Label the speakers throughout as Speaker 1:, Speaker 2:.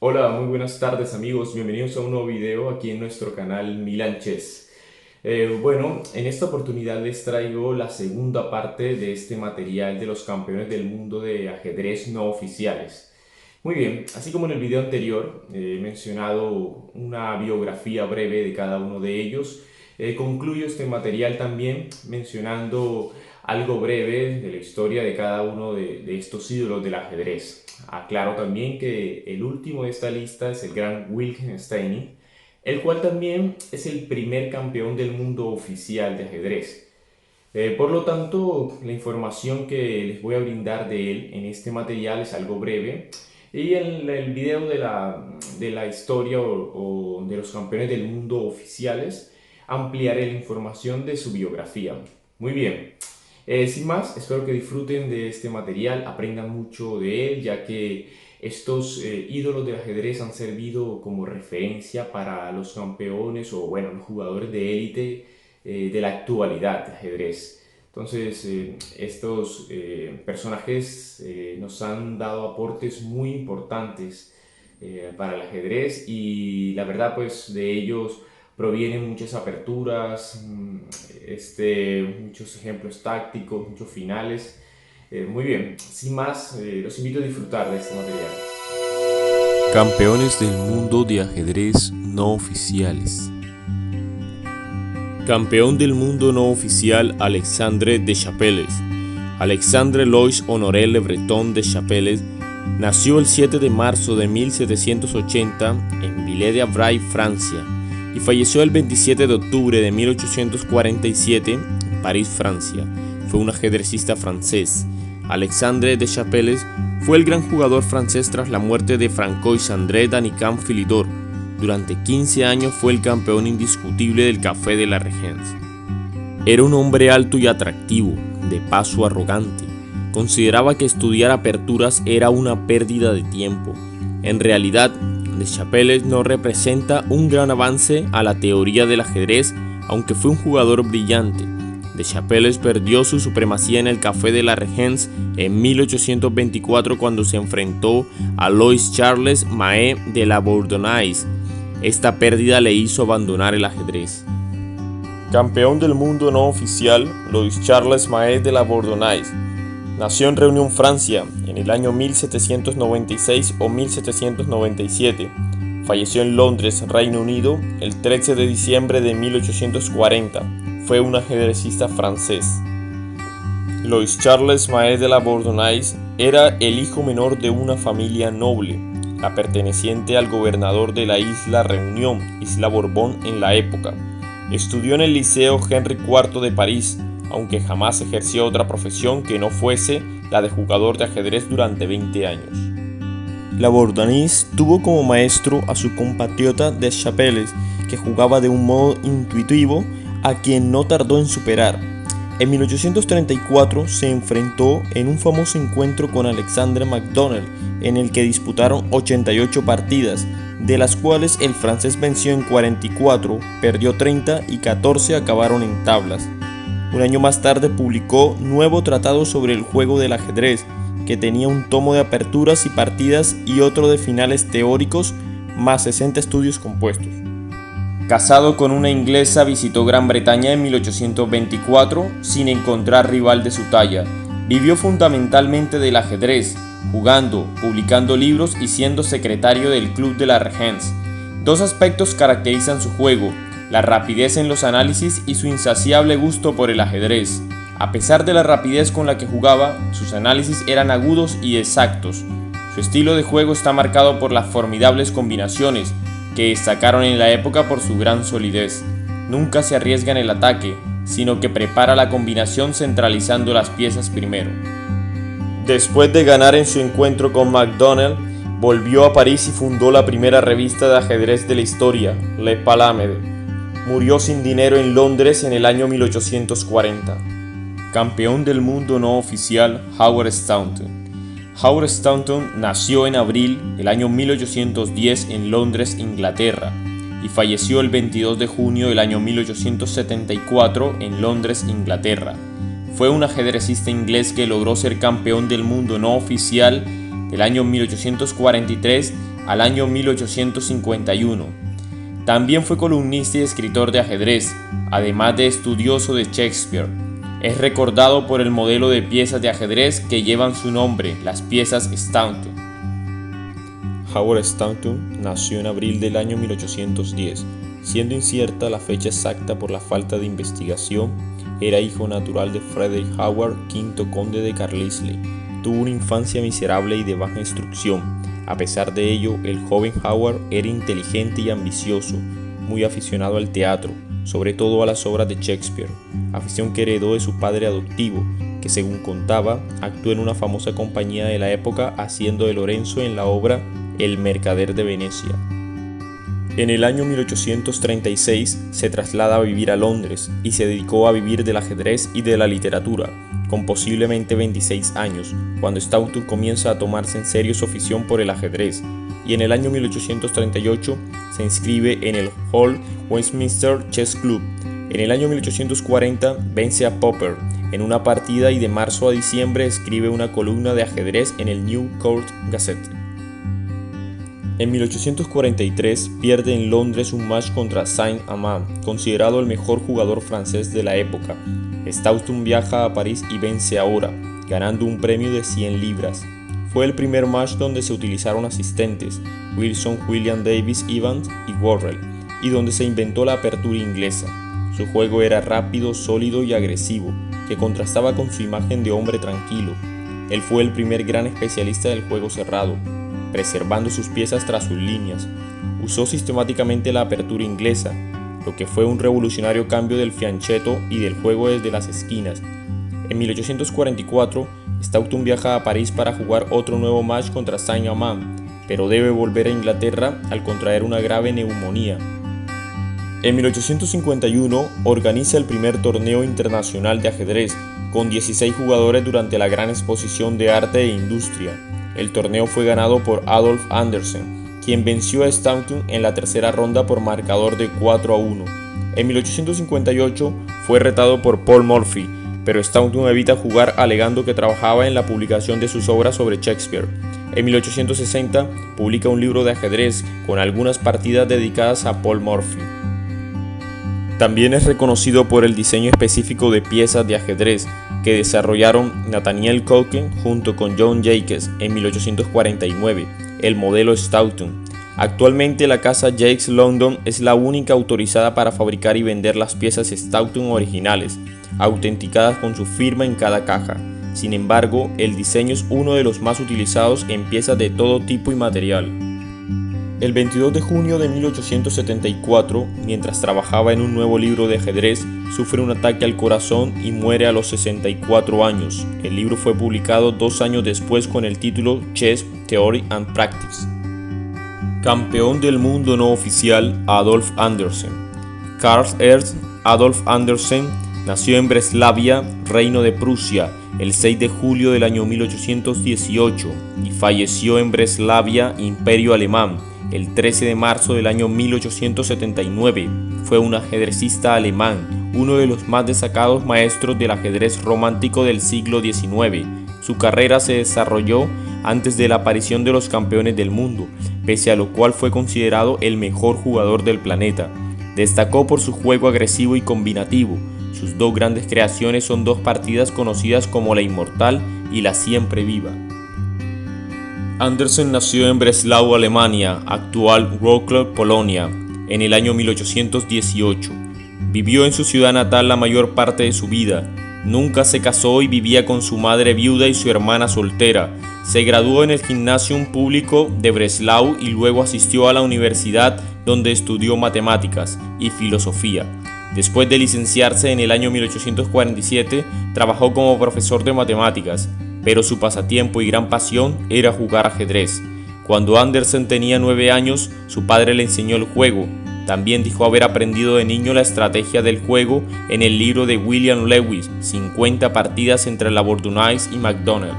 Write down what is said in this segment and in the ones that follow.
Speaker 1: Hola, muy buenas tardes amigos, bienvenidos a un nuevo video aquí en nuestro canal Milan Chess. Bueno, en esta oportunidad les traigo la segunda parte de este material de los campeones del mundo de ajedrez no oficiales. Muy bien, así como en el video anterior he mencionado una biografía breve de cada uno de ellos, concluyo este material también mencionando algo breve de la historia de cada uno de estos ídolos del ajedrez. Aclaro también que el último de esta lista es el gran Wilhelm Steiny, el cual también es el primer campeón del mundo oficial de ajedrez. Por lo tanto, la información que les voy a brindar de él en este material es algo breve y en el video de la historia o de los campeones del mundo oficiales ampliaré la información de su biografía. Muy bien. Sin más, espero que disfruten de este material, aprendan mucho de él, ya que estos ídolos del ajedrez han servido como referencia para los campeones o, bueno, los jugadores de élite de la actualidad de ajedrez. Entonces, estos personajes nos han dado aportes muy importantes para el ajedrez y la verdad, pues, de ellos provienen muchas aperturas, muchos ejemplos tácticos, muchos finales. Muy bien, sin más, los invito a disfrutar de este material.
Speaker 2: Campeones del mundo de ajedrez no oficiales. Campeón del mundo no oficial Alexandre Deschapelles. Alexandre Louis Honoré Le Breton Deschapelles nació el 7 de marzo de 1780 en Villers-de-Avray, Francia, y falleció el 27 de octubre de 1847 en París, Francia. Fue un ajedrecista francés. Alexandre Deschapelles fue el gran jugador francés tras la muerte de Francois-André Danicamp Philidor. Durante 15 años fue el campeón indiscutible del Café de la Regence. Era un hombre alto y atractivo, de paso arrogante. Consideraba que estudiar aperturas era una pérdida de tiempo. En realidad, Deschapelles no representa un gran avance a la teoría del ajedrez, aunque fue un jugador brillante. Deschapelles perdió su supremacía en el Café de la Regence en 1824 cuando se enfrentó a Louis Charles Mahé de la Bourdonnais. Esta pérdida le hizo abandonar el ajedrez. Campeón del mundo no oficial, Louis Charles Mahé de la Bourdonnais. Nació en Reunión, Francia, en el año 1796 o 1797. Falleció en Londres, Reino Unido, el 13 de diciembre de 1840. Fue un ajedrecista francés. Louis Charles Mahé de la Bourdonnais era el hijo menor de una familia noble, la perteneciente al gobernador de la isla Reunión, Isla Borbón en la época. Estudió en el Liceo Henry IV de París, aunque jamás ejerció otra profesión que no fuese la de jugador de ajedrez durante 20 años. La Bourdonnais tuvo como maestro a su compatriota Deschapelles, que jugaba de un modo intuitivo, a quien no tardó en superar. En 1834 se enfrentó en un famoso encuentro con Alexandre MacDonald, en el que disputaron 88 partidas, de las cuales el francés venció en 44, perdió 30 y 14 acabaron en tablas. Un año más tarde publicó Nuevo Tratado sobre el Juego del Ajedrez, que tenía un tomo de aperturas y partidas y otro de finales teóricos, más 60 estudios compuestos. Casado con una inglesa, visitó Gran Bretaña en 1824 sin encontrar rival de su talla. Vivió fundamentalmente del ajedrez, jugando, publicando libros y siendo secretario del Club de la Regence. Dos aspectos caracterizan su juego: la rapidez en los análisis y su insaciable gusto por el ajedrez. A pesar de la rapidez con la que jugaba, sus análisis eran agudos y exactos. Su estilo de juego está marcado por las formidables combinaciones, que destacaron en la época por su gran solidez. Nunca se arriesga en el ataque, sino que prepara la combinación centralizando las piezas primero. Después de ganar en su encuentro con MacDonald, volvió a París y fundó la primera revista de ajedrez de la historia, Le Palamede. Murió sin dinero en Londres en el año 1840. Campeón del mundo no oficial, Howard Staunton. Howard Staunton nació en abril del año 1810 en Londres, Inglaterra, y falleció el 22 de junio del año 1874 en Londres, Inglaterra. Fue un ajedrecista inglés que logró ser campeón del mundo no oficial del año 1843 al año 1851. También fue columnista y escritor de ajedrez, además de estudioso de Shakespeare. Es recordado por el modelo de piezas de ajedrez que llevan su nombre, las piezas Staunton. Howard Staunton nació en abril del año 1810. Siendo incierta la fecha exacta por la falta de investigación, era hijo natural de Frederick Howard, quinto conde de Carlisle. Tuvo una infancia miserable y de baja instrucción. A pesar de ello, el joven Howard era inteligente y ambicioso, muy aficionado al teatro, sobre todo a las obras de Shakespeare, afición que heredó de su padre adoptivo, que según contaba, actuó en una famosa compañía de la época haciendo de Lorenzo en la obra El mercader de Venecia. En el año 1836 se traslada a vivir a Londres y se dedicó a vivir del ajedrez y de la literatura, con posiblemente 26 años, cuando Staunton comienza a tomarse en serio su afición por el ajedrez, y en el año 1838 se inscribe en el Hall Westminster Chess Club. En el año 1840 vence a Popper en una partida y de marzo a diciembre escribe una columna de ajedrez en el New Court Gazette. En 1843 pierde en Londres un match contra Saint-Amand, considerado el mejor jugador francés de la época. Staunton viaja a París y vence ahora, ganando un premio de 100 libras. Fue el primer match donde se utilizaron asistentes, Wilson, William Davis, Evans y Worrell, y donde se inventó la apertura inglesa. Su juego era rápido, sólido y agresivo, que contrastaba con su imagen de hombre tranquilo. Él fue el primer gran especialista del juego cerrado, preservando sus piezas tras sus líneas. Usó sistemáticamente la apertura inglesa, lo que fue un revolucionario cambio del fianchetto y del juego desde las esquinas. En 1844, Staunton viaja a París para jugar otro nuevo match contra Saint-Amand, pero debe volver a Inglaterra al contraer una grave neumonía. En 1851 organiza el primer torneo internacional de ajedrez, con 16 jugadores durante la Gran Exposición de Arte e Industria. El torneo fue ganado por Adolf Anderssen, quien venció a Staunton en la tercera ronda por marcador de 4-1. En 1858 fue retado por Paul Morphy, pero Staunton evita jugar alegando que trabajaba en la publicación de sus obras sobre Shakespeare. En 1860 publica un libro de ajedrez con algunas partidas dedicadas a Paul Morphy. También es reconocido por el diseño específico de piezas de ajedrez que desarrollaron Nathaniel Cohen junto con John Jacques en 1849, el modelo Staunton. Actualmente la casa Jacques London es la única autorizada para fabricar y vender las piezas Staunton originales, autenticadas con su firma en cada caja. Sin embargo, el diseño es uno de los más utilizados en piezas de todo tipo y material. El 22 de junio de 1874, mientras trabajaba en un nuevo libro de ajedrez, sufre un ataque al corazón y muere a los 64 años. El libro fue publicado 2 años después con el título Chess Theory and Practice. Campeón del mundo no oficial, Adolf Anderssen. Karl Ernst Adolf Anderssen nació en Breslavia, Reino de Prusia, el 6 de julio del año 1818 y falleció en Breslavia, Imperio Alemán, el 13 de marzo del año 1879. Fue un ajedrecista alemán, uno de los más destacados maestros del ajedrez romántico del siglo XIX. Su carrera se desarrolló antes de la aparición de los campeones del mundo, pese a lo cual fue considerado el mejor jugador del planeta. Destacó por su juego agresivo y combinativo. Sus dos grandes creaciones son dos partidas conocidas como la Inmortal y la Siempre Viva. Anderssen nació en Breslau, Alemania, actual Wrocław, Polonia, en el año 1818. Vivió en su ciudad natal la mayor parte de su vida. Nunca se casó y vivía con su madre viuda y su hermana soltera. Se graduó en el Gymnasium público de Breslau y luego asistió a la universidad donde estudió matemáticas y filosofía. Después de licenciarse en el año 1847, trabajó como profesor de matemáticas, pero su pasatiempo y gran pasión era jugar ajedrez. Cuando Anderssen tenía 9 años, su padre le enseñó el juego. También dijo haber aprendido de niño la estrategia del juego en el libro de William Lewis, 50 partidas entre Labordonnais y MacDonald.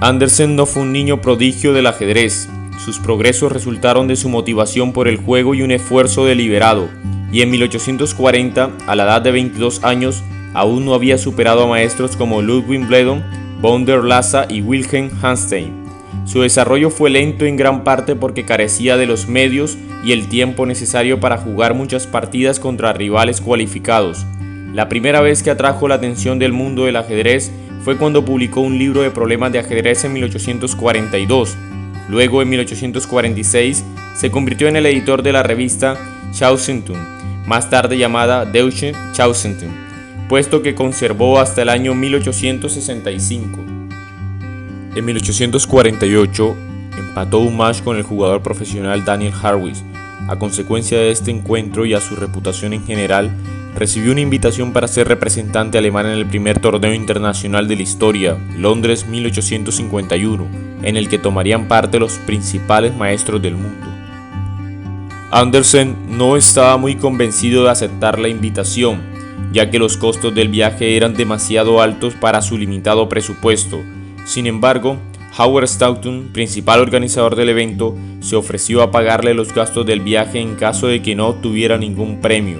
Speaker 2: Anderssen no fue un niño prodigio del ajedrez. Sus progresos resultaron de su motivación por el juego y un esfuerzo deliberado, y en 1840, a la edad de 22 años, aún no había superado a maestros como Ludwig Bledon, von der Lasa y Wilhelm Hanstein. Su desarrollo fue lento en gran parte porque carecía de los medios y el tiempo necesario para jugar muchas partidas contra rivales cualificados. La primera vez que atrajo la atención del mundo del ajedrez fue cuando publicó un libro de problemas de ajedrez en 1842. Luego, en 1846, se convirtió en el editor de la revista Chawsington, más tarde llamada Deutsche Chawsington, puesto que conservó hasta el año 1865. En 1848 empató un match con el jugador profesional Daniel Harris. A consecuencia de este encuentro y a su reputación en general, recibió una invitación para ser representante alemán en el primer torneo internacional de la historia, Londres 1851, en el que tomarían parte los principales maestros del mundo. Andersen no estaba muy convencido de aceptar la invitación, ya que los costos del viaje eran demasiado altos para su limitado presupuesto. Sin embargo, Howard Stoughton, principal organizador del evento, se ofreció a pagarle los gastos del viaje en caso de que no obtuviera ningún premio.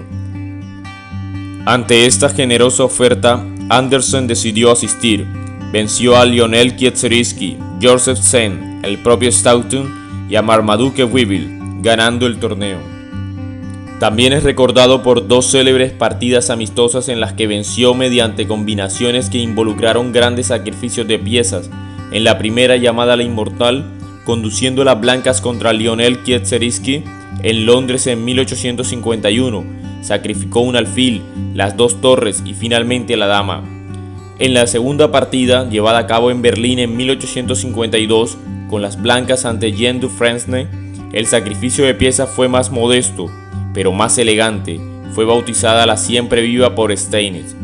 Speaker 2: Ante esta generosa oferta, Andersen decidió asistir. Venció a Lionel Kietzerowski, Joseph Sen, el propio Stoughton y a Marmaduke Weevil, ganando el torneo. También es recordado por dos célebres partidas amistosas en las que venció mediante combinaciones que involucraron grandes sacrificios de piezas. En la primera, llamada la Inmortal, conduciendo las blancas contra Lionel Kietzerowski en Londres en 1851, sacrificó un alfil, las dos torres y finalmente la dama. En la segunda partida, llevada a cabo en Berlín en 1852, con las blancas ante Jean Dufresne, el sacrificio de piezas fue más modesto, pero más elegante. Fue bautizada la siempre viva por Steinitz.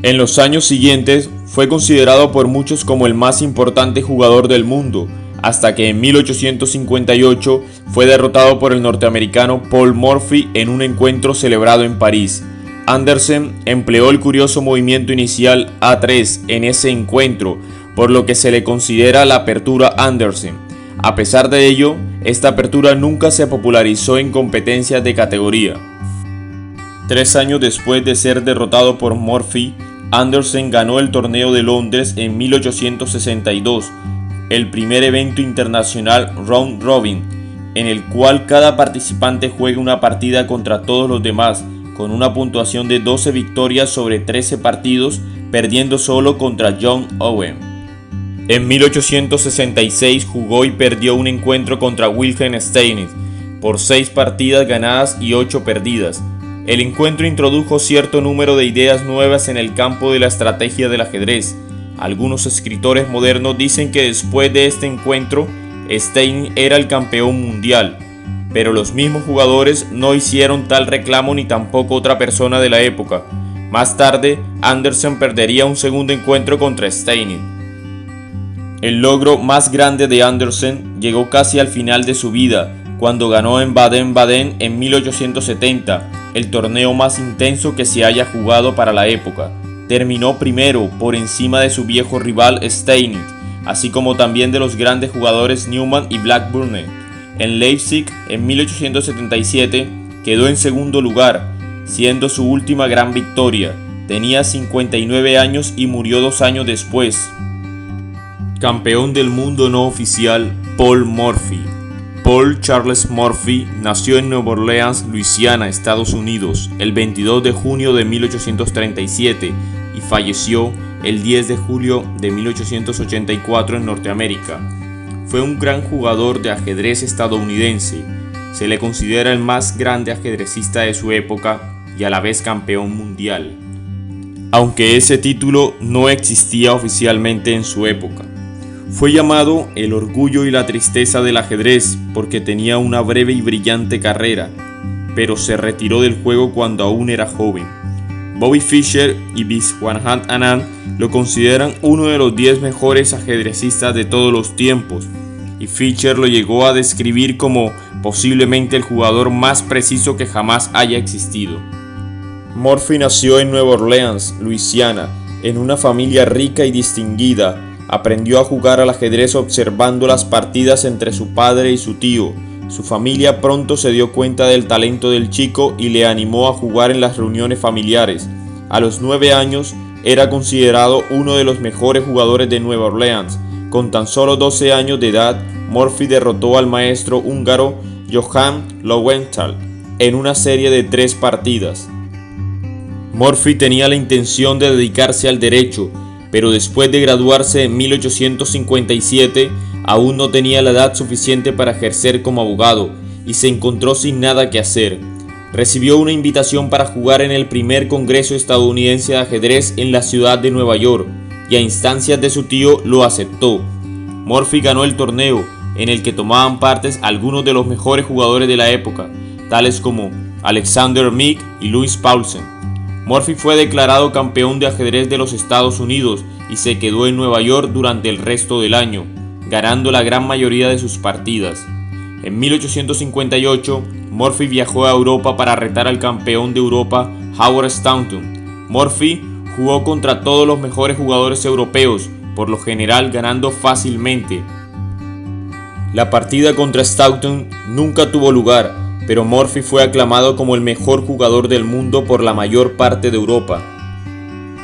Speaker 2: En los años siguientes fue considerado por muchos como el más importante jugador del mundo, hasta que en 1858 fue derrotado por el norteamericano Paul Morphy en un encuentro celebrado en París. Andersen empleó el curioso movimiento inicial A3 en ese encuentro, por lo que se le considera la apertura Andersen. A pesar de ello, esta apertura nunca se popularizó en competencias de categoría. 3 años después de ser derrotado por Morphy, Andersen ganó el torneo de Londres en 1862, el primer evento internacional round robin, en el cual cada participante juega una partida contra todos los demás, con una puntuación de 12 victorias sobre 13 partidos, perdiendo solo contra John Owen. En 1866 jugó y perdió un encuentro contra Wilhelm Steinitz, por 6 partidas ganadas y 8 perdidas. El encuentro introdujo cierto número de ideas nuevas en el campo de la estrategia del ajedrez. Algunos escritores modernos dicen que después de este encuentro, Steinitz era el campeón mundial, pero los mismos jugadores no hicieron tal reclamo ni tampoco otra persona de la época. Más tarde, Andersen perdería un segundo encuentro contra Steinitz. El logro más grande de Andersen llegó casi al final de su vida, cuando ganó en Baden-Baden en 1870, el torneo más intenso que se haya jugado para la época. Terminó primero por encima de su viejo rival Steinitz, así como también de los grandes jugadores Neumann y Blackburn. En Leipzig, en 1877, quedó en segundo lugar, siendo su última gran victoria. Tenía 59 años y murió 2 años después. Campeón del mundo no oficial, Paul Morphy. Paul Charles Morphy nació en Nueva Orleans, Luisiana, Estados Unidos, el 22 de junio de 1837 y falleció el 10 de julio de 1884 en Norteamérica. Fue un gran jugador de ajedrez estadounidense. Se le considera el más grande ajedrecista de su época y a la vez campeón mundial, aunque ese título no existía oficialmente en su época. Fue llamado el orgullo y la tristeza del ajedrez porque tenía una breve y brillante carrera, pero se retiró del juego cuando aún era joven. Bobby Fischer y Viswanathan Anand lo consideran uno de los 10 mejores ajedrecistas de todos los tiempos, y Fischer lo llegó a describir como posiblemente el jugador más preciso que jamás haya existido. Morphy nació en Nueva Orleans, Luisiana, en una familia rica y distinguida. Aprendió a jugar al ajedrez observando las partidas entre su padre y su tío. Su familia pronto se dio cuenta del talento del chico y le animó a jugar en las reuniones familiares. A los 9 años era considerado uno de los mejores jugadores de Nueva Orleans. Con tan solo 12 años de edad, Murphy derrotó al maestro húngaro Johann Löwenthal en una serie de 3 partidas. Murphy tenía la intención de dedicarse al derecho, pero después de graduarse en 1857 aún no tenía la edad suficiente para ejercer como abogado y se encontró sin nada que hacer. Recibió una invitación para jugar en el primer Congreso estadounidense de ajedrez en la ciudad de Nueva York y a instancias de su tío lo aceptó. Murphy ganó el torneo, en el que tomaban partes algunos de los mejores jugadores de la época, tales como Alexander Meek y Louis Paulsen. Murphy fue declarado campeón de ajedrez de los Estados Unidos y se quedó en Nueva York durante el resto del año, ganando la gran mayoría de sus partidas. En 1858, Murphy viajó a Europa para retar al campeón de Europa, Howard Staunton. Murphy jugó contra todos los mejores jugadores europeos, por lo general ganando fácilmente. La partida contra Staunton nunca tuvo lugar, pero Murphy fue aclamado como el mejor jugador del mundo por la mayor parte de Europa.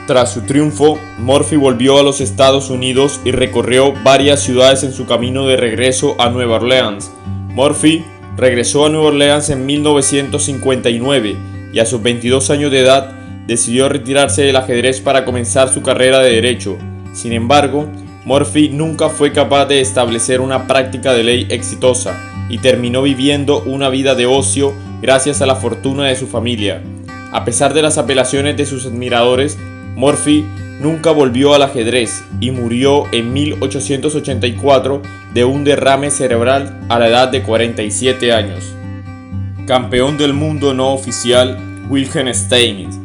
Speaker 2: Tras su triunfo, Murphy volvió a los Estados Unidos y recorrió varias ciudades en su camino de regreso a Nueva Orleans. Murphy regresó a Nueva Orleans en 1959 y a sus 22 años de edad decidió retirarse del ajedrez para comenzar su carrera de derecho. Sin embargo, Murphy nunca fue capaz de establecer una práctica de ley exitosa y terminó viviendo una vida de ocio gracias a la fortuna de su familia. A pesar de las apelaciones de sus admiradores, Murphy nunca volvió al ajedrez y murió en 1884 de un derrame cerebral a la edad de 47 años. Campeón del mundo no oficial, Wilhelm Steinitz.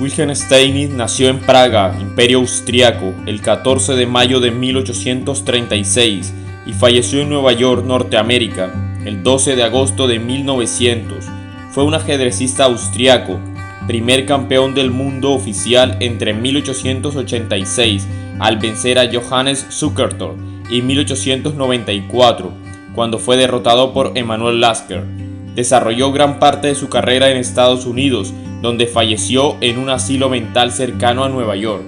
Speaker 2: Wilhelm Steinitz nació en Praga, Imperio Austriaco, el 14 de mayo de 1836 y falleció en Nueva York, Norteamérica, el 12 de agosto de 1900. Fue un ajedrecista austriaco, primer campeón del mundo oficial entre 1886 al vencer a Johannes Zukertort y 1894, cuando fue derrotado por Emanuel Lasker. Desarrolló gran parte de su carrera en Estados Unidos, donde falleció en un asilo mental cercano a Nueva York.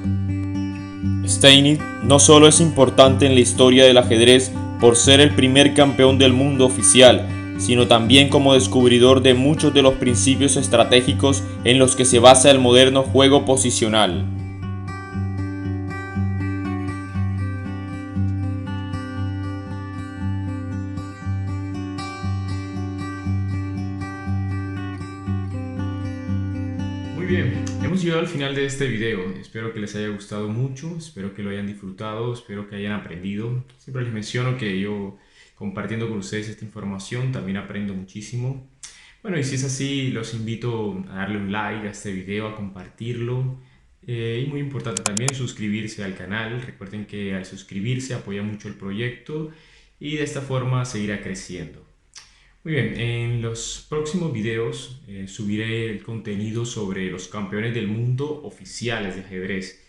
Speaker 2: Steinitz no solo es importante en la historia del ajedrez por ser el primer campeón del mundo oficial, sino también como descubridor de muchos de los principios estratégicos en los que se basa el moderno juego posicional.
Speaker 1: Muy bien, hemos llegado al final de este video. Espero que les haya gustado mucho, espero que lo hayan disfrutado, espero que hayan aprendido. Siempre les menciono que yo, compartiendo con ustedes esta información, también aprendo muchísimo. Bueno, y si es así, los invito a darle un like a este video, a compartirlo. Y muy importante también suscribirse al canal. Recuerden que al suscribirse apoya mucho el proyecto y de esta forma seguirá creciendo. Muy bien, en los próximos videos subiré el contenido sobre los campeones del mundo oficiales de ajedrez.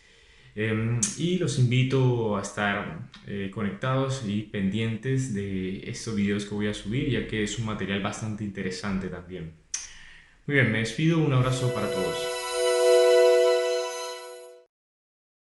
Speaker 1: Y los invito a estar conectados y pendientes de estos videos que voy a subir, ya que es un material bastante interesante también. Muy bien, me despido, un abrazo para todos.